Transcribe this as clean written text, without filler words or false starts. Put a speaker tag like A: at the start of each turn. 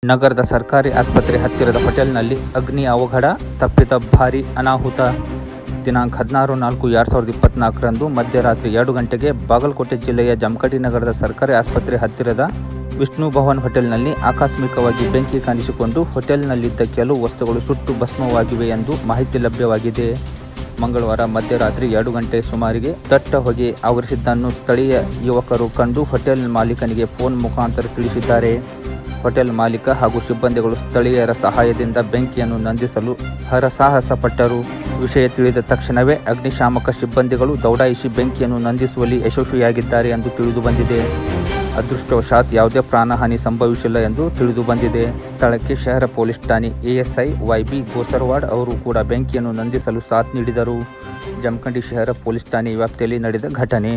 A: ನಗರದ ಸರ್ಕಾರಿ ಆಸ್ಪತ್ರೆ ಹತ್ತಿರದ ಹೋಟೆಲ್ನಲ್ಲಿ ಅಗ್ನಿ ಅವಘಡ ತಪ್ಪಿದ ಭಾರೀ ಅನಾಹುತ. ದಿನಾಂಕ 16/4/2024ರಂದು ಮಧ್ಯರಾತ್ರಿ 2 ಗಂಟೆಗೆ ಬಾಗಲಕೋಟೆ ಜಿಲ್ಲೆಯ ಜಮಖಂಡಿ ನಗರದ ಸರ್ಕಾರಿ ಆಸ್ಪತ್ರೆ ಹತ್ತಿರದ ವಿಷ್ಣು ಭವನ್ ಹೋಟೆಲ್ನಲ್ಲಿ ಆಕಸ್ಮಿಕವಾಗಿ ಬೆಂಕಿ ಕಾಣಿಸಿಕೊಂಡು ಹೋಟೆಲ್ನಲ್ಲಿದ್ದ ಕೆಲವು ವಸ್ತುಗಳು ಸುಟ್ಟು ಭಸ್ಮವಾಗಿವೆ ಎಂದು ಮಾಹಿತಿ ಲಭ್ಯವಾಗಿದೆ. ಮಂಗಳವಾರ ಮಧ್ಯರಾತ್ರಿ 2 ಗಂಟೆ ಸುಮಾರಿಗೆ ದಟ್ಟ ಹೊಗೆ ಆವರಿಸಿದ್ದನ್ನು ಸ್ಥಳೀಯ ಯುವಕರು ಕಂಡು ಹೋಟೆಲ್ ಮಾಲೀಕನಿಗೆ ಫೋನ್ ಮುಖಾಂತರ ತಿಳಿಸಿದ್ದಾರೆ. ಹೋಟೆಲ್ ಮಾಲೀಕ ಹಾಗೂ ಸಿಬ್ಬಂದಿಗಳು ಸ್ಥಳೀಯರ ಸಹಾಯದಿಂದ ಬೆಂಕಿಯನ್ನು ನಂದಿಸಲು ಹರಸಾಹಸ ಪಟ್ಟರು. ವಿಷಯ ತಿಳಿದ ತಕ್ಷಣವೇ ಅಗ್ನಿಶಾಮಕ ಸಿಬ್ಬಂದಿಗಳು ದೌಡಾಯಿಸಿ ಬೆಂಕಿಯನ್ನು ನಂದಿಸುವಲ್ಲಿ ಯಶಸ್ವಿಯಾಗಿದ್ದಾರೆ ಎಂದು ತಿಳಿದುಬಂದಿದೆ. ಅದೃಷ್ಟವಶಾತ್ ಯಾವುದೇ ಪ್ರಾಣಹಾನಿ ಸಂಭವಿಸಿಲ್ಲ ಎಂದು ತಿಳಿದುಬಂದಿದೆ. ಸ್ಥಳಕ್ಕೆ ಶಹರ ಪೊಲೀಸ್ ಠಾಣೆ ಎಎಸ್ಐ YB ಗೋಸರವಾಡ್ ಅವರು ಕೂಡ ಬೆಂಕಿಯನ್ನು ನಂದಿಸಲು ಸಾಥ್ ನೀಡಿದರು. ಜಮಖಂಡಿ ಶಹರ ಪೊಲೀಸ್ ಠಾಣೆ ವ್ಯಾಪ್ತಿಯಲ್ಲಿ ನಡೆದ ಘಟನೆ.